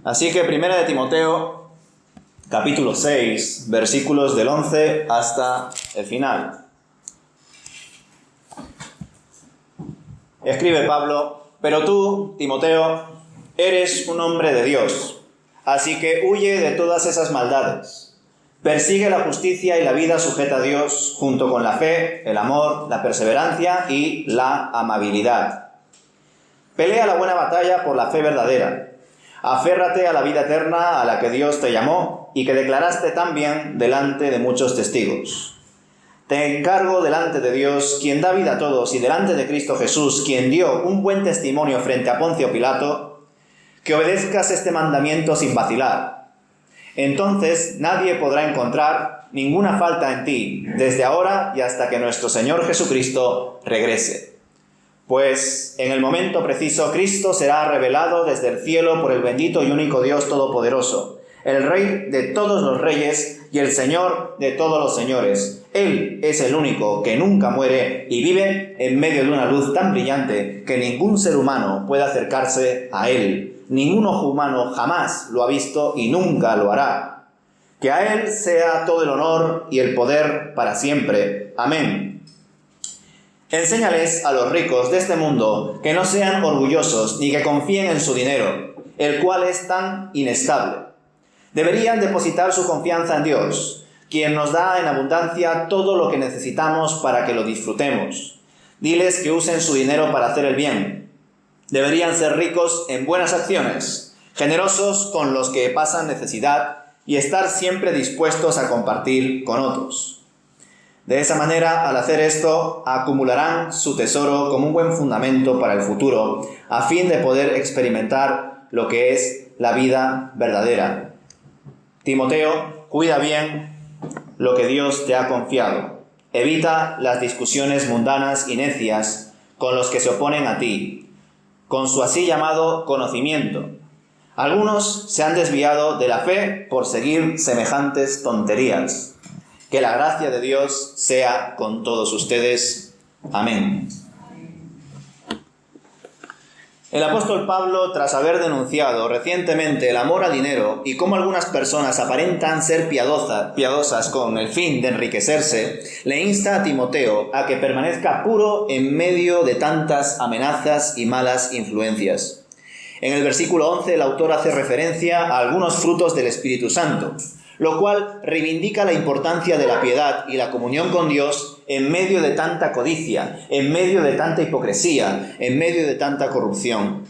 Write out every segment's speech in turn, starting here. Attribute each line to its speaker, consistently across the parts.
Speaker 1: Así que 1 de Timoteo, capítulo 6, versículos del 11 hasta el final. Escribe Pablo: pero tú, Timoteo, eres un hombre de Dios, así que huye de todas esas maldades. Persigue la justicia y la vida sujeta a Dios, junto con la fe, el amor, la perseverancia y la amabilidad. Pelea la buena batalla por la fe verdadera. Aférrate a la vida eterna a la que Dios te llamó y que declaraste también delante de muchos testigos. Te encargo delante de Dios, quien da vida a todos, y delante de Cristo Jesús, quien dio un buen testimonio frente a Poncio Pilato, que obedezcas este mandamiento sin vacilar. Entonces nadie podrá encontrar ninguna falta en ti, desde ahora y hasta que nuestro Señor Jesucristo regrese. Pues en el momento preciso Cristo será revelado desde el cielo por el bendito y único Dios Todopoderoso, el Rey de todos los reyes y el Señor de todos los señores. Él es el único que nunca muere y vive en medio de una luz tan brillante que ningún ser humano puede acercarse a él. Ningún ojo humano jamás lo ha visto y nunca lo hará. Que a él sea todo el honor y el poder para siempre. Amén. Enséñales a los ricos de este mundo que no sean orgullosos ni que confíen en su dinero, el cual es tan inestable. Deberían depositar su confianza en Dios, quien nos da en abundancia todo lo que necesitamos para que lo disfrutemos. Diles que usen su dinero para hacer el bien. Deberían ser ricos en buenas acciones, generosos con los que pasan necesidad y estar siempre dispuestos a compartir con otros. De esa manera, al hacer esto, acumularán su tesoro como un buen fundamento para el futuro, a fin de poder experimentar lo que es la vida verdadera. Timoteo, cuida bien lo que Dios te ha confiado. Evita las discusiones mundanas y necias con los que se oponen a ti, con su así llamado conocimiento. Algunos se han desviado de la fe por seguir semejantes tonterías. Que la gracia de Dios sea con todos ustedes. Amén. El apóstol Pablo, tras haber denunciado recientemente el amor al dinero y cómo algunas personas aparentan ser piadosas con el fin de enriquecerse, le insta a Timoteo a que permanezca puro en medio de tantas amenazas y malas influencias. En el versículo 11 el autor hace referencia a algunos frutos del Espíritu Santo, lo cual reivindica la importancia de la piedad y la comunión con Dios en medio de tanta codicia, en medio de tanta hipocresía, en medio de tanta corrupción.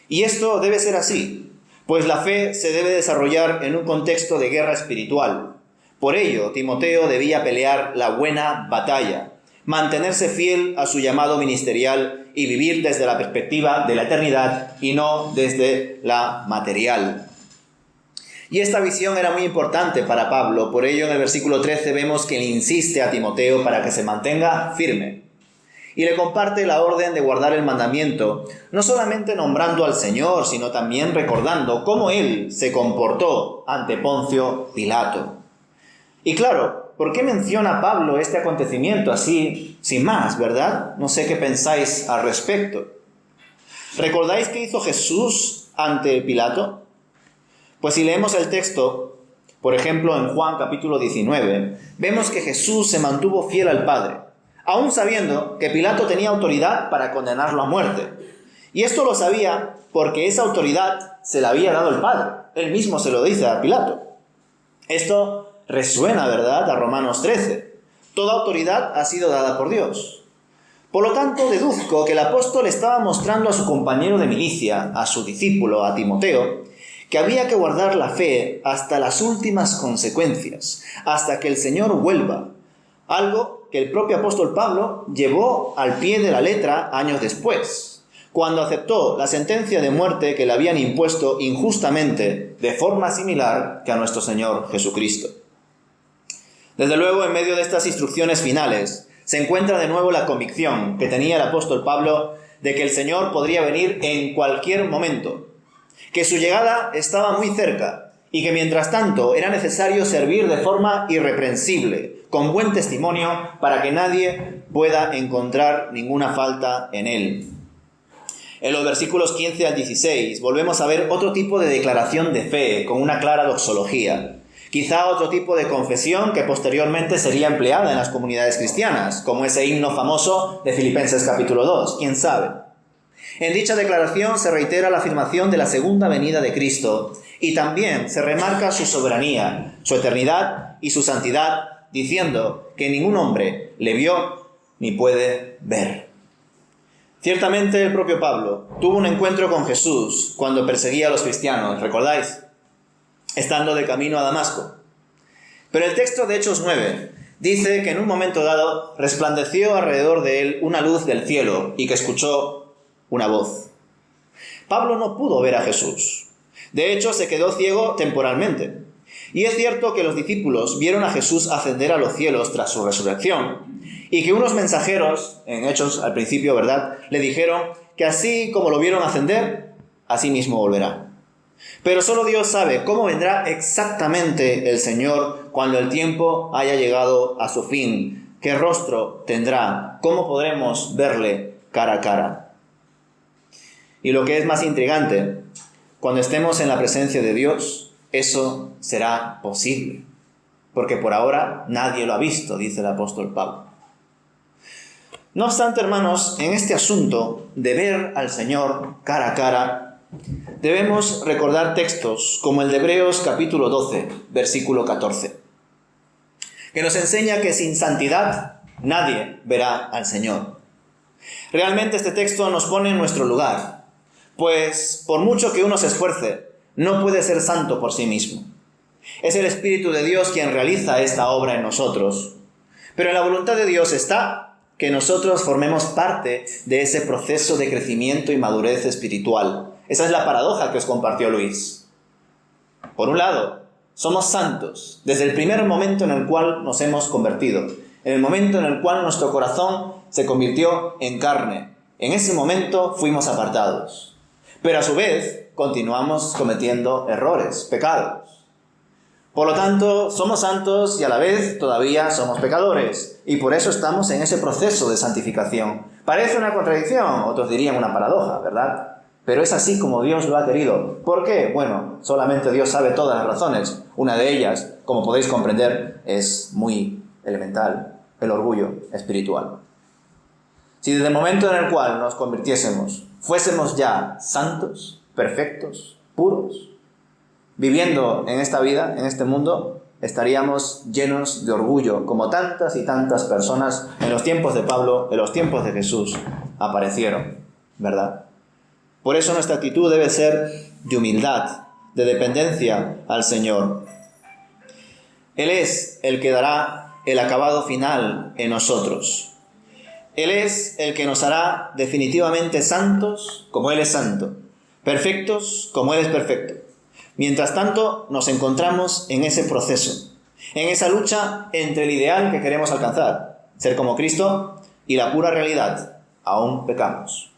Speaker 1: Y esto debe ser así, pues la fe se debe desarrollar en un contexto de guerra espiritual. Por ello, Timoteo debía pelear la buena batalla, mantenerse fiel a su llamado ministerial y vivir desde la perspectiva de la eternidad y no desde la material. Y esta visión era muy importante para Pablo, por ello en el versículo 13 vemos que le insiste a Timoteo para que se mantenga firme. Y le comparte la orden de guardar el mandamiento, no solamente nombrando al Señor, sino también recordando cómo él se comportó ante Poncio Pilato. Y claro, ¿por qué menciona Pablo este acontecimiento así, sin más, verdad? No sé qué pensáis al respecto. ¿Recordáis qué hizo Jesús ante Pilato? Pues si leemos el texto, por ejemplo en Juan capítulo 19, vemos que Jesús se mantuvo fiel al Padre, aun sabiendo que Pilato tenía autoridad para condenarlo a muerte. Y esto lo sabía porque esa autoridad se la había dado el Padre. Él mismo se lo dice a Pilato. Esto resuena, ¿verdad?, a Romanos 13. Toda autoridad ha sido dada por Dios. Por lo tanto, deduzco que el apóstol estaba mostrando a su compañero de milicia, a su discípulo, a Timoteo, que había que guardar la fe hasta las últimas consecuencias, hasta que el Señor vuelva, algo que el propio apóstol Pablo llevó al pie de la letra años después, cuando aceptó la sentencia de muerte que le habían impuesto injustamente, de forma similar que a nuestro Señor Jesucristo. Desde luego, en medio de estas instrucciones finales, se encuentra de nuevo la convicción que tenía el apóstol Pablo de que el Señor podría venir en cualquier momento, que su llegada estaba muy cerca y que mientras tanto era necesario servir de forma irreprensible, con buen testimonio, para que nadie pueda encontrar ninguna falta en él. En los versículos 15 al 16 volvemos a ver otro tipo de declaración de fe con una clara doxología. Quizá otro tipo de confesión que posteriormente sería empleada en las comunidades cristianas, como ese himno famoso de Filipenses capítulo 2, quién sabe. En dicha declaración se reitera la afirmación de la segunda venida de Cristo y también se remarca su soberanía, su eternidad y su santidad, diciendo que ningún hombre le vio ni puede ver. Ciertamente el propio Pablo tuvo un encuentro con Jesús cuando perseguía a los cristianos, ¿recordáis? Estando de camino a Damasco. Pero el texto de Hechos 9 dice que en un momento dado resplandeció alrededor de él una luz del cielo y que escuchó una voz. Pablo no pudo ver a Jesús. De hecho, se quedó ciego temporalmente. Y es cierto que los discípulos vieron a Jesús ascender a los cielos tras su resurrección y que unos mensajeros, en Hechos al principio, ¿verdad?, le dijeron que así como lo vieron ascender, así mismo volverá. Pero solo Dios sabe cómo vendrá exactamente el Señor cuando el tiempo haya llegado a su fin, qué rostro tendrá, cómo podremos verle cara a cara. Y lo que es más intrigante, cuando estemos en la presencia de Dios, eso será posible, porque por ahora nadie lo ha visto, dice el apóstol Pablo. No obstante, hermanos, en este asunto de ver al Señor cara a cara, debemos recordar textos como el de Hebreos capítulo 12, versículo 14, que nos enseña que sin santidad nadie verá al Señor. Realmente este texto nos pone en nuestro lugar, pues por mucho que uno se esfuerce, no puede ser santo por sí mismo. Es el Espíritu de Dios quien realiza esta obra en nosotros, pero en la voluntad de Dios está que nosotros formemos parte de ese proceso de crecimiento y madurez espiritual. Esa es la paradoja que os compartió Luis. Por un lado, somos santos desde el primer momento en el cual nos hemos convertido, en el momento en el cual nuestro corazón se convirtió en carne. En ese momento fuimos apartados. Pero a su vez, continuamos cometiendo errores, pecados. Por lo tanto, somos santos y a la vez todavía somos pecadores. Y por eso estamos en ese proceso de santificación. Parece una contradicción, otros dirían una paradoja, ¿verdad? Pero es así como Dios lo ha querido. ¿Por qué? Bueno, solamente Dios sabe todas las razones. Una de ellas, como podéis comprender, es muy elemental: el orgullo espiritual. Si desde el momento en el cual nos convirtiésemos, fuésemos ya santos, perfectos, puros, viviendo en esta vida, en este mundo, estaríamos llenos de orgullo, como tantas y tantas personas en los tiempos de Pablo, en los tiempos de Jesús, aparecieron, ¿verdad? Por eso nuestra actitud debe ser de humildad, de dependencia al Señor. Él es el que dará el acabado final en nosotros. Él es el que nos hará definitivamente santos como Él es santo, perfectos como Él es perfecto. Mientras tanto, nos encontramos en ese proceso, en esa lucha entre el ideal que queremos alcanzar, ser como Cristo, y la pura realidad: aún pecamos.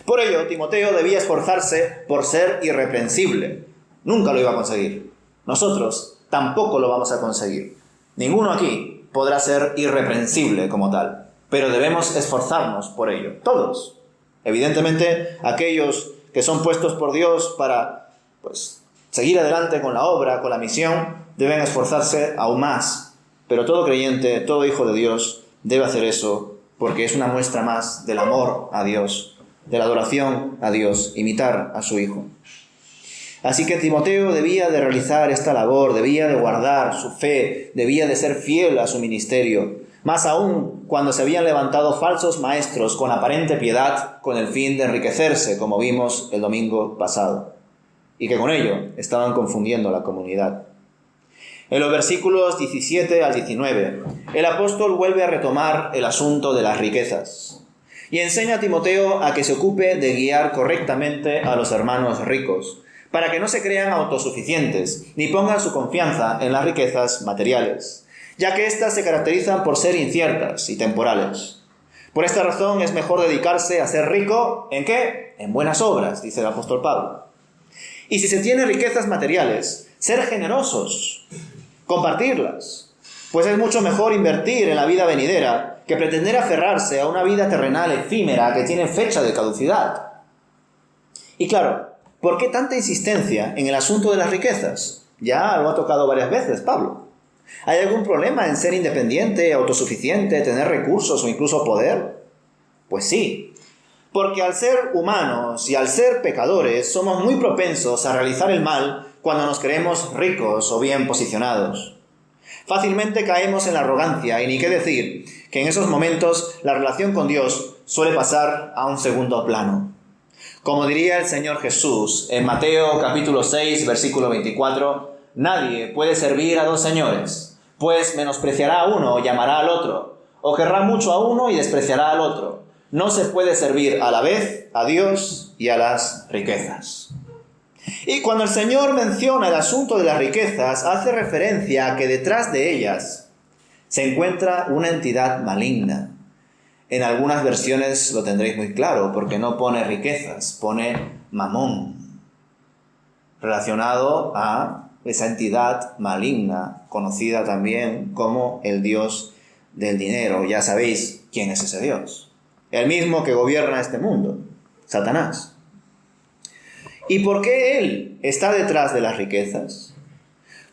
Speaker 1: Por ello, Timoteo debía esforzarse por ser irreprensible. Nunca lo iba a conseguir. Nosotros tampoco lo vamos a conseguir. Ninguno aquí podrá ser irreprensible como tal, pero debemos esforzarnos por ello, todos. Evidentemente, aquellos que son puestos por Dios para, seguir adelante con la obra, con la misión, deben esforzarse aún más. Pero todo creyente, todo hijo de Dios, debe hacer eso, porque es una muestra más del amor a Dios, de la adoración a Dios, imitar a su Hijo. Así que Timoteo debía de realizar esta labor, debía de guardar su fe, debía de ser fiel a su ministerio, más aún cuando se habían levantado falsos maestros con aparente piedad, con el fin de enriquecerse, como vimos el domingo pasado, y que con ello estaban confundiendo a la comunidad. En los versículos 17 al 19, el apóstol vuelve a retomar el asunto de las riquezas y enseña a Timoteo a que se ocupe de guiar correctamente a los hermanos ricos, para que no se crean autosuficientes ni pongan su confianza en las riquezas materiales, ya que éstas se caracterizan por ser inciertas y temporales. Por esta razón es mejor dedicarse a ser rico, ¿en qué? En buenas obras, dice el apóstol Pablo. Y si se tiene riquezas materiales, ser generosos, compartirlas, pues es mucho mejor invertir en la vida venidera que pretender aferrarse a una vida terrenal efímera que tiene fecha de caducidad. Y claro, ¿por qué tanta insistencia en el asunto de las riquezas? Ya lo ha tocado varias veces Pablo. ¿Hay algún problema en ser independiente, autosuficiente, tener recursos o incluso poder? Pues sí, porque al ser humanos y al ser pecadores somos muy propensos a realizar el mal cuando nos creemos ricos o bien posicionados. Fácilmente caemos en la arrogancia y ni qué decir que en esos momentos la relación con Dios suele pasar a un segundo plano. Como diría el Señor Jesús en Mateo capítulo 6, versículo 24, nadie puede servir a dos señores, pues menospreciará a uno y amará al otro, o querrá mucho a uno y despreciará al otro. No se puede servir a la vez a Dios y a las riquezas. Y cuando el Señor menciona el asunto de las riquezas, hace referencia a que detrás de ellas se encuentra una entidad maligna. En algunas versiones lo tendréis muy claro, porque no pone riquezas, pone mamón, relacionado a esa entidad maligna, conocida también como el Dios del dinero. Ya sabéis quién es ese Dios. El mismo que gobierna este mundo, Satanás. ¿Y por qué él está detrás de las riquezas?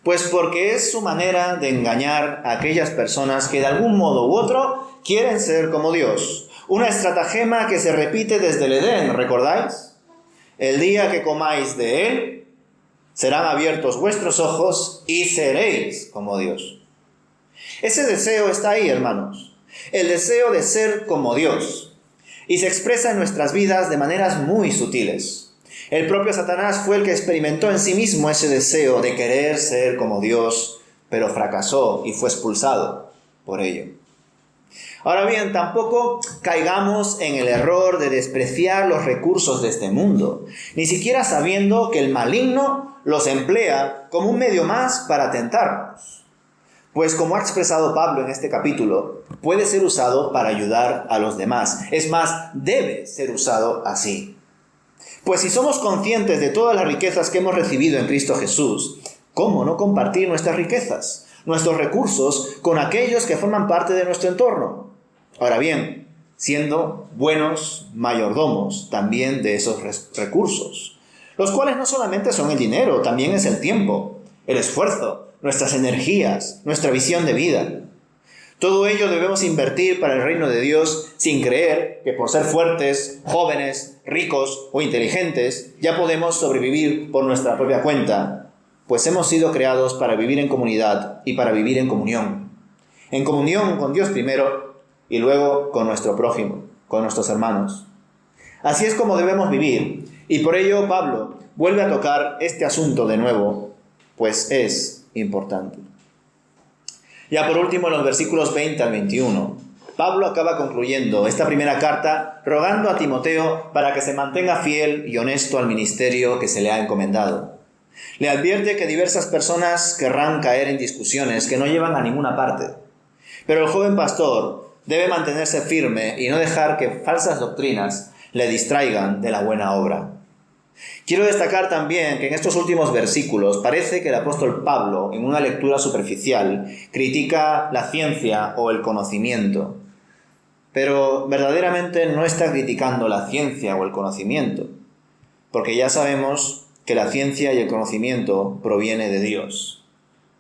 Speaker 1: Pues porque es su manera de engañar a aquellas personas que de algún modo u otro quieren ser como Dios. Una estratagema que se repite desde el Edén, ¿recordáis? El día que comáis de él, serán abiertos vuestros ojos y seréis como Dios. Ese deseo está ahí, hermanos. El deseo de ser como Dios. Y se expresa en nuestras vidas de maneras muy sutiles. El propio Satanás fue el que experimentó en sí mismo ese deseo de querer ser como Dios, pero fracasó y fue expulsado por ello. Ahora bien, tampoco caigamos en el error de despreciar los recursos de este mundo, ni siquiera sabiendo que el maligno los emplea como un medio más para tentarnos. Pues como ha expresado Pablo en este capítulo, puede ser usado para ayudar a los demás. Es más, debe ser usado así. Pues si somos conscientes de todas las riquezas que hemos recibido en Cristo Jesús, ¿cómo no compartir nuestras riquezas, nuestros recursos, con aquellos que forman parte de nuestro entorno? Ahora bien, siendo buenos mayordomos también de esos recursos, los cuales no solamente son el dinero, también es el tiempo, el esfuerzo, nuestras energías, nuestra visión de vida. Todo ello debemos invertir para el reino de Dios sin creer que por ser fuertes, jóvenes, ricos o inteligentes ya podemos sobrevivir por nuestra propia cuenta, pues hemos sido creados para vivir en comunidad y para vivir en comunión con Dios primero y luego con nuestro prójimo, con nuestros hermanos. Así es como debemos vivir, y por ello Pablo vuelve a tocar este asunto de nuevo, pues es importante. Ya por último, en los versículos 20 al 21, Pablo acaba concluyendo esta primera carta rogando a Timoteo para que se mantenga fiel y honesto al ministerio que se le ha encomendado. Le advierte que diversas personas querrán caer en discusiones que no llevan a ninguna parte, pero el joven pastor debe mantenerse firme y no dejar que falsas doctrinas le distraigan de la buena obra. Quiero destacar también que en estos últimos versículos parece que el apóstol Pablo, en una lectura superficial, critica la ciencia o el conocimiento. Pero verdaderamente no está criticando la ciencia o el conocimiento, porque ya sabemos que la ciencia y el conocimiento proviene de Dios.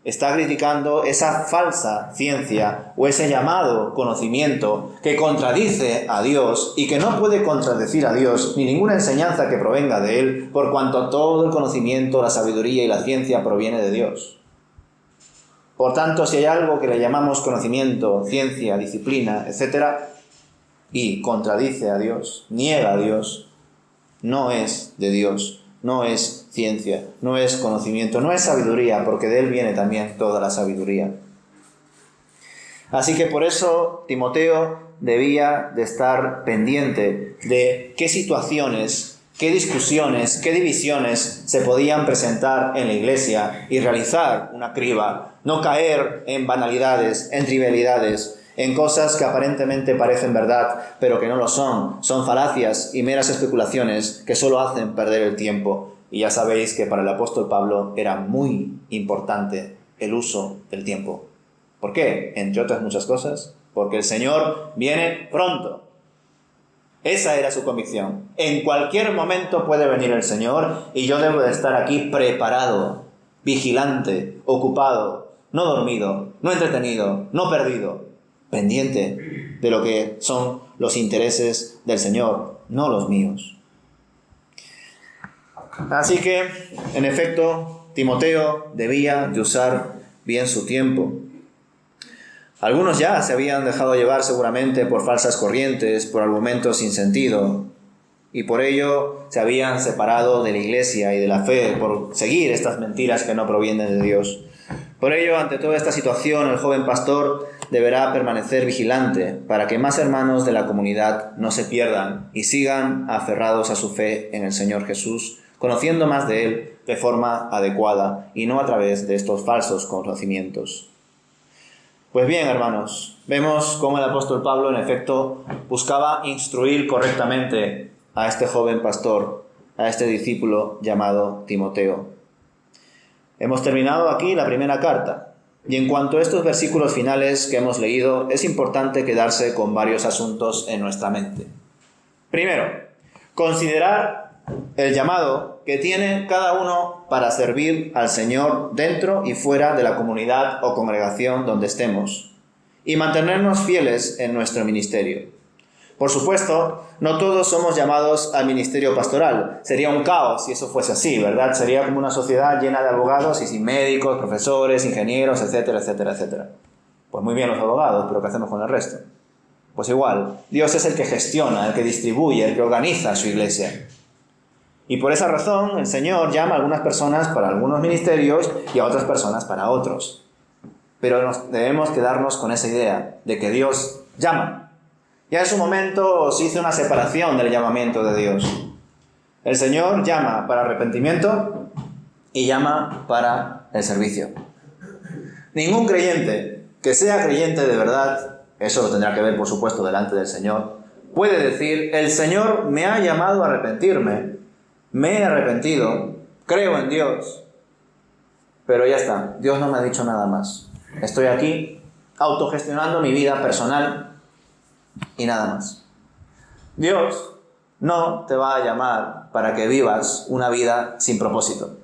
Speaker 1: Está criticando esa falsa ciencia o ese llamado conocimiento que contradice a Dios y que no puede contradecir a Dios ni ninguna enseñanza que provenga de Él, por cuanto todo el conocimiento, la sabiduría y la ciencia proviene de Dios. Por tanto, si hay algo que le llamamos conocimiento, ciencia, disciplina, etc., y contradice a Dios, niega a Dios, no es de Dios, no es ciencia, no es conocimiento, no es sabiduría, porque de Él viene también toda la sabiduría. Así que por eso Timoteo debía de estar pendiente de qué situaciones, qué discusiones, qué divisiones se podían presentar en la iglesia y realizar una criba, no caer en banalidades, en trivialidades, en cosas que aparentemente parecen verdad, pero que no lo son. Son falacias y meras especulaciones que solo hacen perder el tiempo. Y ya sabéis que para el apóstol Pablo era muy importante el uso del tiempo. ¿Por qué? Entre otras muchas cosas, porque el Señor viene pronto. Esa era su convicción. En cualquier momento puede venir el Señor y yo debo de estar aquí preparado, vigilante, ocupado, no dormido, no entretenido, no perdido, pendiente de lo que son los intereses del Señor, no los míos. Así que, en efecto, Timoteo debía de usar bien su tiempo. Algunos ya se habían dejado llevar seguramente por falsas corrientes, por argumentos sin sentido, y por ello se habían separado de la Iglesia y de la fe, por seguir estas mentiras que no provienen de Dios. Por ello, ante toda esta situación, el joven pastor deberá permanecer vigilante para que más hermanos de la comunidad no se pierdan y sigan aferrados a su fe en el Señor Jesús, conociendo más de Él de forma adecuada y no a través de estos falsos conocimientos. Pues bien, hermanos, vemos cómo el apóstol Pablo, en efecto, buscaba instruir correctamente a este joven pastor, a este discípulo llamado Timoteo. Hemos terminado aquí la primera carta, y en cuanto a estos versículos finales que hemos leído, es importante quedarse con varios asuntos en nuestra mente. Primero, considerar el llamado que tiene cada uno para servir al Señor dentro y fuera de la comunidad o congregación donde estemos, y mantenernos fieles en nuestro ministerio. Por supuesto, no todos somos llamados al ministerio pastoral. Sería un caos si eso fuese así, ¿verdad? Sería como una sociedad llena de abogados y sin médicos, profesores, ingenieros, etcétera, etcétera, etcétera. Pues muy bien los abogados, pero ¿qué hacemos con el resto? Pues igual, Dios es el que gestiona, el que distribuye, el que organiza su iglesia. Y por esa razón el Señor llama a algunas personas para algunos ministerios y a otras personas para otros. Pero debemos quedarnos con esa idea de que Dios llama. Ya en su momento se hizo una separación del llamamiento de Dios. El Señor llama para arrepentimiento y llama para el servicio. Ningún creyente que sea creyente de verdad, eso lo tendrá que ver por supuesto delante del Señor, puede decir: el Señor me ha llamado a arrepentirme. Me he arrepentido, creo en Dios, pero ya está, Dios no me ha dicho nada más. Estoy aquí autogestionando mi vida personal y nada más. Dios no te va a llamar para que vivas una vida sin propósito.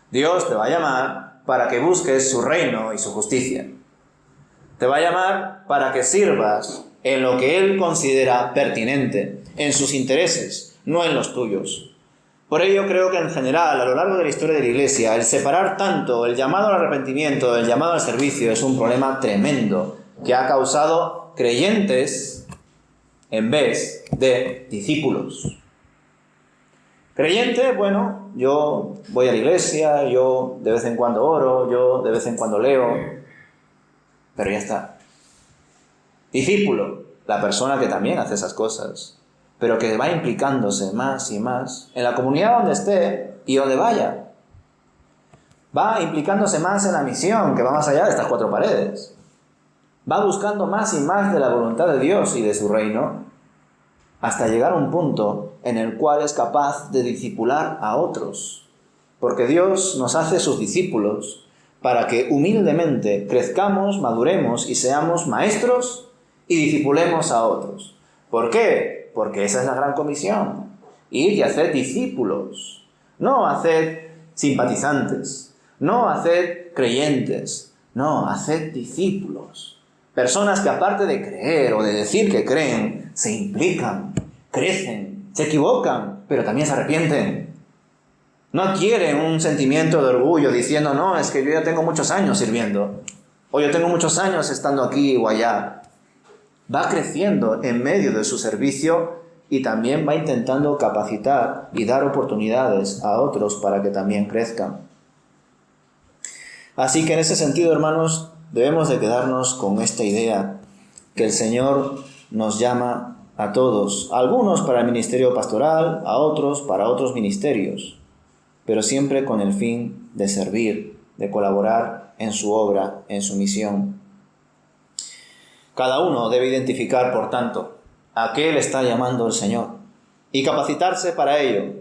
Speaker 1: Dios te va a llamar para que busques su reino y su justicia. Te va a llamar para que sirvas en lo que Él considera pertinente, en sus intereses, no en los tuyos. Por ello creo que en general, a lo largo de la historia de la Iglesia, el separar tanto el llamado al arrepentimiento del llamado al servicio es un problema tremendo que ha causado creyentes en vez de discípulos. Creyente, bueno, yo voy a la iglesia, yo de vez en cuando oro, yo de vez en cuando leo, pero ya está. Discípulo, la persona que también hace esas cosas, pero que va implicándose más y más en la comunidad donde esté y donde vaya. Va implicándose más en la misión que va más allá de estas cuatro paredes. Va buscando más y más de la voluntad de Dios y de su reino, hasta llegar a un punto en el cual es capaz de discipular a otros. Porque Dios nos hace sus discípulos para que humildemente crezcamos, maduremos y seamos maestros y discipulemos a otros. ¿Por qué? Porque esa es la gran comisión, ir y hacer discípulos, no hacer simpatizantes, no hacer creyentes, no, hacer discípulos. Personas que aparte de creer o de decir que creen, se implican, crecen, se equivocan, pero también se arrepienten. No adquieren un sentimiento de orgullo diciendo: no, es que yo ya tengo muchos años sirviendo, o yo tengo muchos años estando aquí o allá. Va creciendo en medio de su servicio y también va intentando capacitar y dar oportunidades a otros para que también crezcan. Así que en ese sentido, hermanos, debemos de quedarnos con esta idea, que el Señor nos llama a todos, a algunos para el ministerio pastoral, a otros para otros ministerios, pero siempre con el fin de servir, de colaborar en su obra, en su misión. Cada uno debe identificar, por tanto, a qué le está llamando el Señor y capacitarse para ello,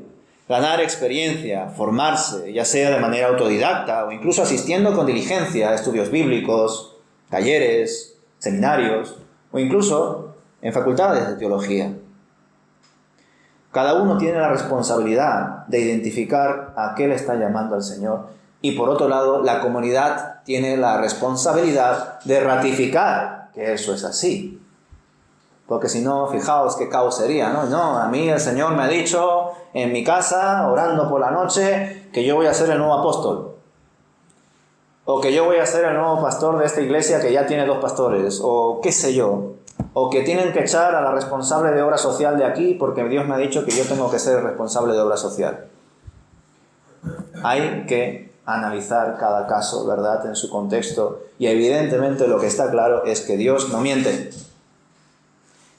Speaker 1: ganar experiencia, formarse, ya sea de manera autodidacta o incluso asistiendo con diligencia a estudios bíblicos, talleres, seminarios o incluso en facultades de teología. Cada uno tiene la responsabilidad de identificar a qué le está llamando al Señor. Y por otro lado, la comunidad tiene la responsabilidad de ratificar que eso es así. Porque si no, fijaos qué caos sería, ¿no? No, a mí el Señor me ha dicho en mi casa, orando por la noche, que yo voy a ser el nuevo apóstol. O que yo voy a ser el nuevo pastor de esta iglesia que ya tiene 2 pastores. O qué sé yo. O que tienen que echar a la responsable de obra social de aquí porque Dios me ha dicho que yo tengo que ser el responsable de obra social. Hay que analizar cada caso, ¿verdad?, en su contexto. Y evidentemente lo que está claro es que Dios no miente.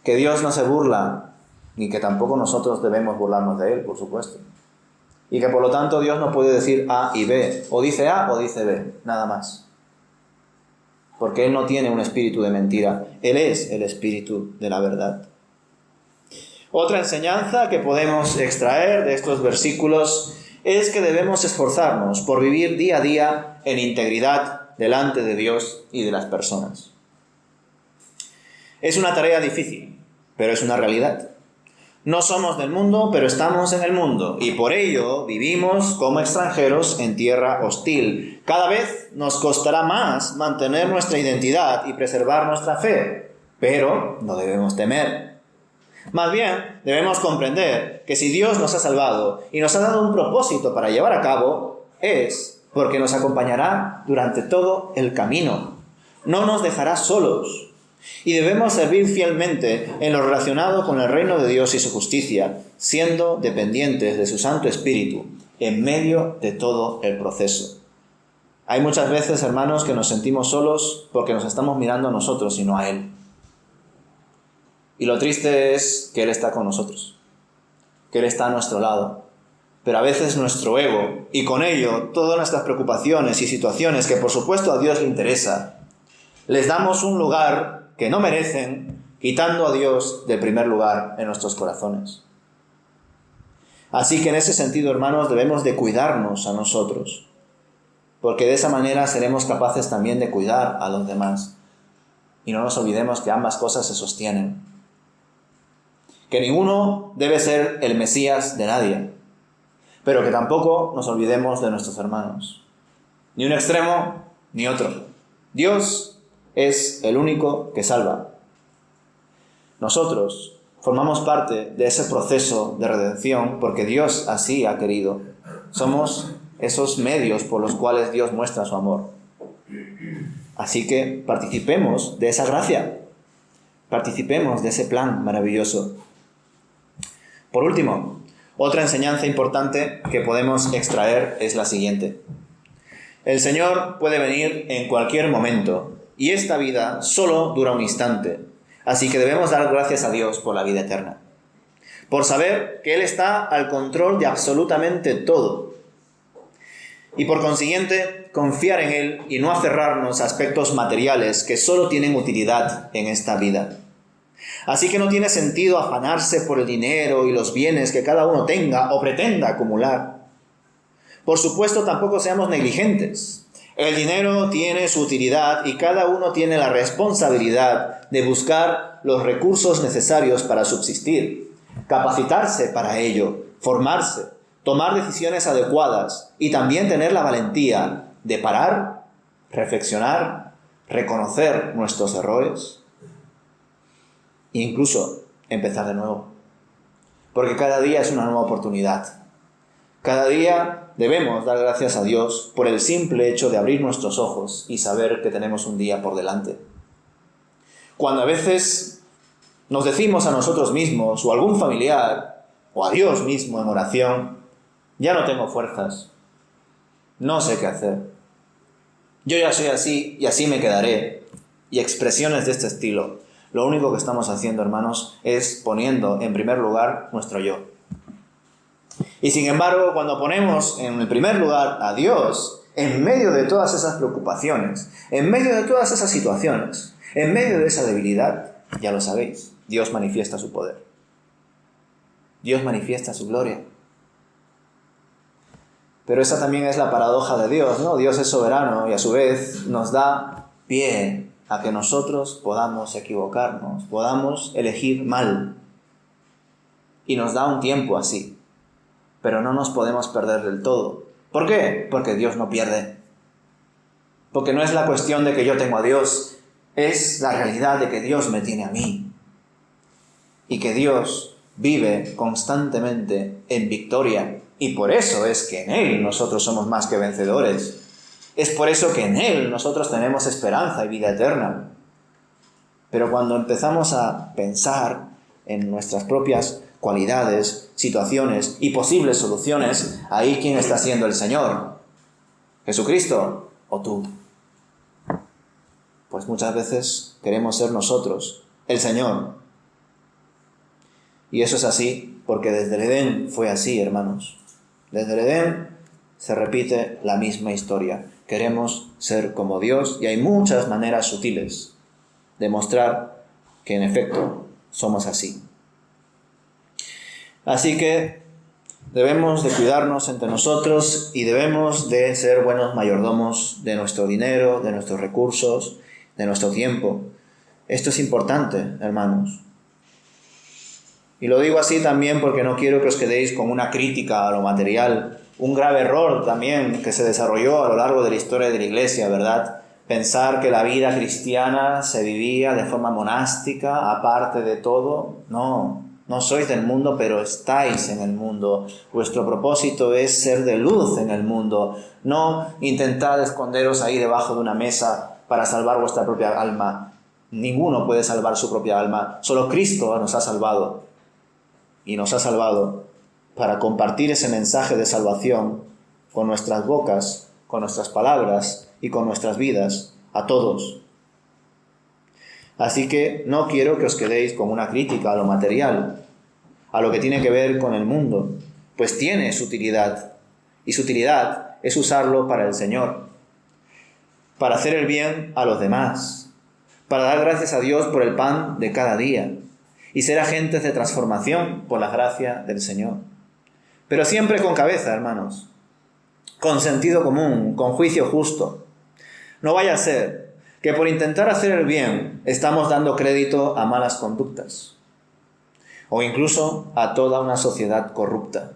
Speaker 1: Que Dios no se burla, ni que tampoco nosotros debemos burlarnos de Él, por supuesto. Y que por lo tanto Dios no puede decir A y B, o dice A o dice B, nada más. Porque Él no tiene un espíritu de mentira, Él es el espíritu de la verdad. Otra enseñanza que podemos extraer de estos versículos es que debemos esforzarnos por vivir día a día en integridad delante de Dios y de las personas. Es una tarea difícil, pero es una realidad. No somos del mundo, pero estamos en el mundo, y por ello vivimos como extranjeros en tierra hostil. Cada vez nos costará más mantener nuestra identidad y preservar nuestra fe, pero no debemos temer. Más bien, debemos comprender que si Dios nos ha salvado y nos ha dado un propósito para llevar a cabo, es porque nos acompañará durante todo el camino. No nos dejará solos. Y debemos servir fielmente en lo relacionado con el reino de Dios y su justicia, siendo dependientes de su Santo Espíritu en medio de todo el proceso. Hay muchas veces, hermanos, que nos sentimos solos porque nos estamos mirando a nosotros y no a Él. Y lo triste es que Él está con nosotros, que Él está a nuestro lado. Pero a veces nuestro ego, y con ello todas nuestras preocupaciones y situaciones que por supuesto a Dios le interesa, les damos un lugar que no merecen, quitando a Dios del primer lugar en nuestros corazones. Así que en ese sentido, hermanos, debemos de cuidarnos a nosotros, porque de esa manera seremos capaces también de cuidar a los demás. Y no nos olvidemos que ambas cosas se sostienen. Que ninguno debe ser el Mesías de nadie, pero que tampoco nos olvidemos de nuestros hermanos. Ni un extremo, ni otro. Dios es el único que salva. Nosotros formamos parte de ese proceso de redención porque Dios así ha querido. Somos esos medios por los cuales Dios muestra su amor. Así que participemos de esa gracia. Participemos de ese plan maravilloso. Por último, otra enseñanza importante que podemos extraer es la siguiente. El Señor puede venir en cualquier momento. Y esta vida solo dura un instante, así que debemos dar gracias a Dios por la vida eterna, por saber que Él está al control de absolutamente todo, y por consiguiente confiar en Él y no aferrarnos a aspectos materiales que solo tienen utilidad en esta vida. Así que no tiene sentido afanarse por el dinero y los bienes que cada uno tenga o pretenda acumular. Por supuesto, tampoco seamos negligentes. El dinero tiene su utilidad y cada uno tiene la responsabilidad de buscar los recursos necesarios para subsistir, capacitarse para ello, formarse, tomar decisiones adecuadas y también tener la valentía de parar, reflexionar, reconocer nuestros errores e incluso empezar de nuevo. Porque cada día es una nueva oportunidad. Cada día debemos dar gracias a Dios por el simple hecho de abrir nuestros ojos y saber que tenemos un día por delante. Cuando a veces nos decimos a nosotros mismos o a algún familiar o a Dios mismo en oración, ya no tengo fuerzas, no sé qué hacer, yo ya soy así y así me quedaré, y expresiones de este estilo, lo único que estamos haciendo, hermanos, es poniendo en primer lugar nuestro yo. Y sin embargo, cuando ponemos en el primer lugar a Dios, en medio de todas esas preocupaciones, en medio de todas esas situaciones, en medio de esa debilidad, ya lo sabéis, Dios manifiesta su poder. Dios manifiesta su gloria. Pero esa también es la paradoja de Dios, ¿no? Dios es soberano y a su vez nos da pie a que nosotros podamos equivocarnos, podamos elegir mal. y nos da un tiempo así. Pero no nos podemos perder del todo. ¿Por qué? Porque Dios no pierde. Porque no es la cuestión de que yo tengo a Dios, es la realidad de que Dios me tiene a mí. Y que Dios vive constantemente en victoria. Y por eso es que en Él nosotros somos más que vencedores. Es por eso que en Él nosotros tenemos esperanza y vida eterna. Pero cuando empezamos a pensar en nuestras propias cualidades, situaciones y posibles soluciones, ahí ¿quién está siendo el Señor? ¿Jesucristo o tú? Pues muchas veces queremos ser nosotros, el Señor. Y eso es así porque desde el Edén fue así, hermanos. Desde el Edén se repite la misma historia. Queremos ser como Dios y hay muchas maneras sutiles de mostrar que en efecto somos así. Así que debemos de cuidarnos entre nosotros y debemos de ser buenos mayordomos de nuestro dinero, de nuestros recursos, de nuestro tiempo. Esto es importante, hermanos. Y lo digo así también porque no quiero que os quedéis con una crítica a lo material. Un grave error también que se desarrolló a lo largo de la historia de la Iglesia, ¿verdad? Pensar que la vida cristiana se vivía de forma monástica, aparte de todo. No sois del mundo, pero estáis en el mundo. Vuestro propósito es ser de luz en el mundo. No intentad esconderos ahí debajo de una mesa para salvar vuestra propia alma. Ninguno puede salvar su propia alma. Solo Cristo nos ha salvado. Y nos ha salvado para compartir ese mensaje de salvación con nuestras bocas, con nuestras palabras y con nuestras vidas a todos. Así que no quiero que os quedéis con una crítica a lo material, a lo que tiene que ver con el mundo, pues tiene su utilidad, y su utilidad es usarlo para el Señor, para hacer el bien a los demás, para dar gracias a Dios por el pan de cada día, y ser agentes de transformación por la gracia del Señor. Pero siempre con cabeza, hermanos, con sentido común, con juicio justo. No vaya a ser que por intentar hacer el bien estamos dando crédito a malas conductas o incluso a toda una sociedad corrupta.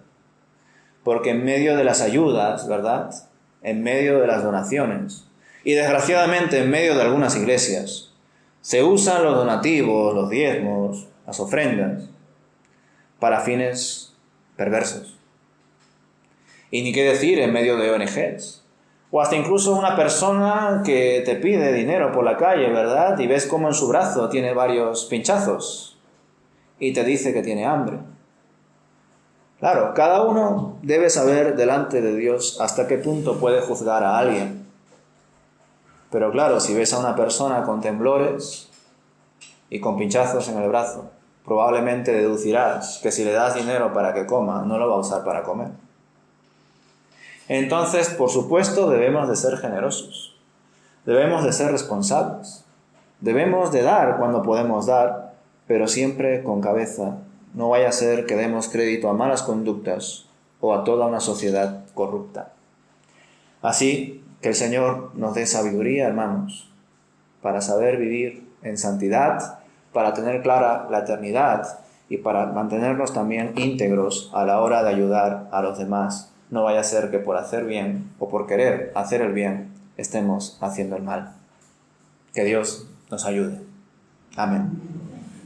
Speaker 1: Porque en medio de las ayudas, ¿verdad?, en medio de las donaciones y desgraciadamente en medio de algunas iglesias se usan los donativos, los diezmos, las ofrendas para fines perversos. Y ni qué decir en medio de ONGs. O hasta incluso una persona que te pide dinero por la calle, ¿verdad? Y ves cómo en su brazo tiene varios pinchazos y te dice que tiene hambre. Claro, cada uno debe saber delante de Dios hasta qué punto puede juzgar a alguien. Pero claro, si ves a una persona con temblores y con pinchazos en el brazo, probablemente deducirás que si le das dinero para que coma, no lo va a usar para comer. Entonces, por supuesto, debemos de ser generosos, debemos de ser responsables, debemos de dar cuando podemos dar, pero siempre con cabeza. No vaya a ser que demos crédito a malas conductas o a toda una sociedad corrupta. Así que el Señor nos dé sabiduría, hermanos, para saber vivir en santidad, para tener clara la eternidad y para mantenernos también íntegros a la hora de ayudar a los demás. No vaya a ser que por hacer bien o por querer hacer el bien estemos haciendo el mal. Que Dios nos ayude. Amén.